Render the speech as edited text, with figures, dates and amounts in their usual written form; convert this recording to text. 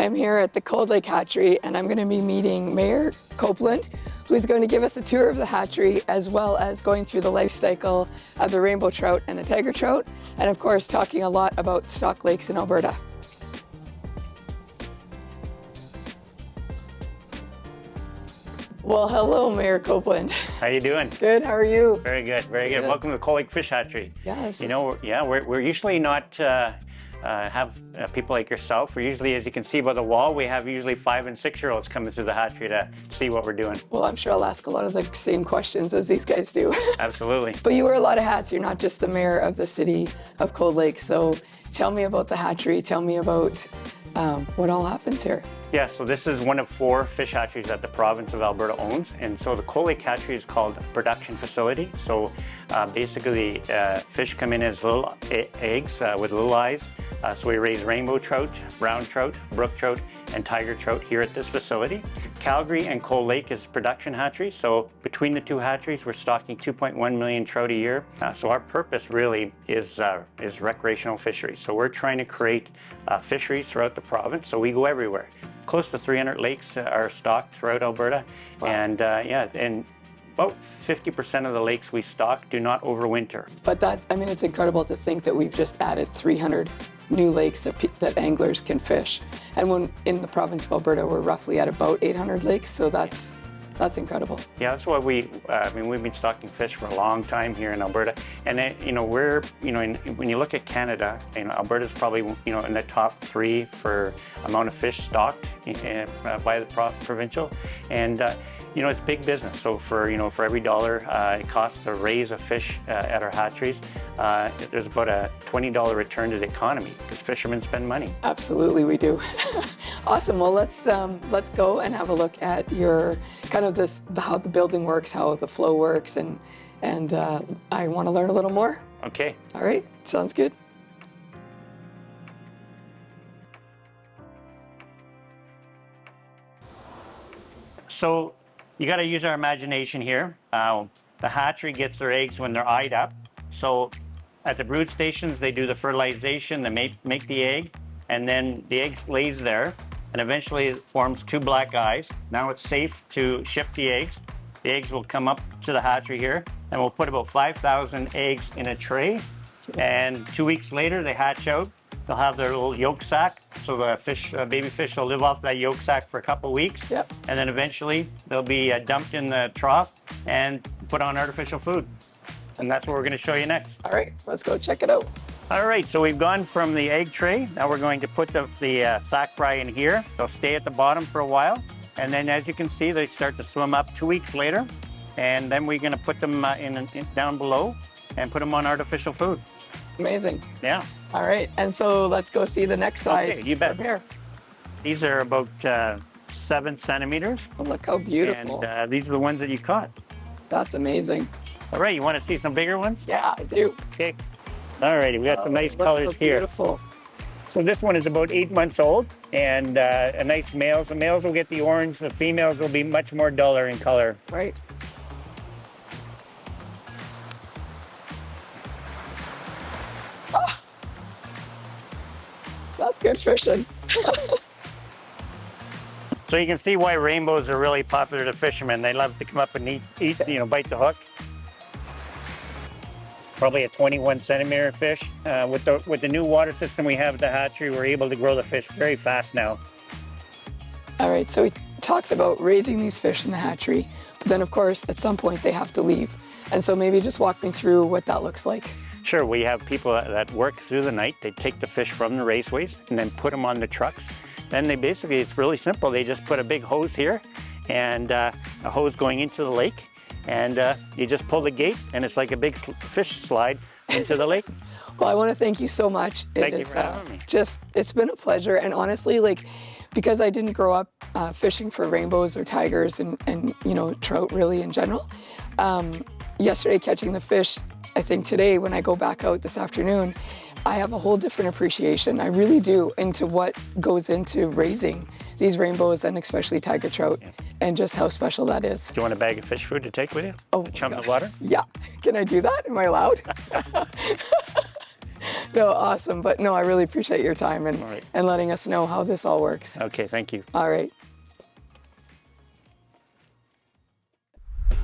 I'm here at the Cold Lake Hatchery, and I'm going to be meeting Mayor Copeland, who's going to give us a tour of the hatchery, as well as going through the life cycle of the rainbow trout and the tiger trout, and of course talking a lot about stock lakes in Alberta. Well, hello, Mayor Copeland. How you doing? Good, how are you? Very good, very good. Welcome to Cold Lake Fish Hatchery. Yes. You know, we're usually not have people like yourself. We're usually, as you can see by the wall, we have usually 5- and 6-year-olds coming through the hatchery to see what we're doing. Well, I'm sure I'll ask a lot of the same questions as these guys do. Absolutely. But you wear a lot of hats. You're not just the mayor of the city of Cold Lake. So tell me about the hatchery. Tell me about what all happens here. Yeah, so this is one of 4 fish hatcheries that the province of Alberta owns. And so the Cold Lake Hatchery is called a production facility. So basically, fish come in as little eggs with little eyes. So we raise rainbow trout, brown trout, brook trout, and tiger trout here at this facility. Calgary and Cold Lake is production hatchery. So between the 2 hatcheries, we're stocking 2.1 million trout a year. So our purpose really is recreational fisheries. So we're trying to create fisheries throughout the province. So we go everywhere. Close to 300 lakes are stocked throughout Alberta. Wow. And and about 50% of the lakes we stock do not overwinter. But that, I mean, it's incredible to think that we've just added 300 new lakes that anglers can fish. And when in the province of Alberta, we're roughly at about 800 lakes, so that's incredible. Yeah, that's why we've been stocking fish for a long time here in Alberta. And then, when you look at Canada, Alberta's probably, in the top 3 for amount of fish stocked by the provincial. And, it's big business. So for every dollar it costs to raise a fish at our hatcheries, there's about a $20 return to the economy because fishermen spend money. Absolutely, we do. Awesome. Well, let's go and have a look at your kind of how the building works, how the flow works, and I want to learn a little more. Okay. All right. Sounds good. So you got to use our imagination here. The hatchery gets their eggs when they're eyed up. So at the brood stations, they do the fertilization, they make the egg, and then the egg lays there, and eventually it forms 2 black eyes. Now it's safe to ship the eggs. The eggs will come up to the hatchery here, and we'll put about 5,000 eggs in a tray, and 2 weeks later they hatch out. They'll have their little yolk sac, so the baby fish will live off that yolk sac for a couple of weeks. Yep. And then eventually they'll be dumped in the trough and put on artificial food. And that's what we're going to show you next. All right, let's go check it out. All right, so we've gone from the egg tray. Now we're going to put the sac fry in here. They'll stay at the bottom for a while. And then as you can see, they start to swim up 2 weeks later. And then we're going to put them down below and put them on artificial food. Amazing. Yeah. All right, and so let's go see the next size. Okay, you bet. Here. These are about 7 centimeters. Oh, look how beautiful. And these are the ones that you caught. That's amazing. All right, you want to see some bigger ones? Yeah, I do. Okay. All righty, we got some nice colors here. Beautiful. So this one is about 8 months old and a nice male. The males will get the orange, the females will be much more duller in color. Right. Ah. That's good fishing. So you can see why rainbows are really popular to fishermen. They love to come up and eat, bite the hook. Probably a 21 centimeter fish. With the new water system we have at the hatchery, we're able to grow the fish very fast now. All right, so he talks about raising these fish in the hatchery, but then of course at some point they have to leave. And so maybe just walk me through what that looks like. Sure, we have people that work through the night. They take the fish from the raceways and then put them on the trucks. Then it's really simple. They just put a big hose here and a hose going into the lake. And you just pull the gate and it's like a big fish slide into the lake. Well, I want to thank you so much. Thank you for having me. It's been a pleasure. And honestly, because I didn't grow up fishing for rainbows or tigers and trout really in general, yesterday catching the fish, I think today when I go back out this afternoon, I have a whole different appreciation. I really do, into what goes into raising these rainbows and especially tiger trout, and just how special that is. Do you want a bag of fish food to take with you? Oh, chum the water? Yeah. Can I do that? Am I allowed? No, awesome. But no, I really appreciate your time and, All right. and letting us know how this all works. Okay, thank you. All right.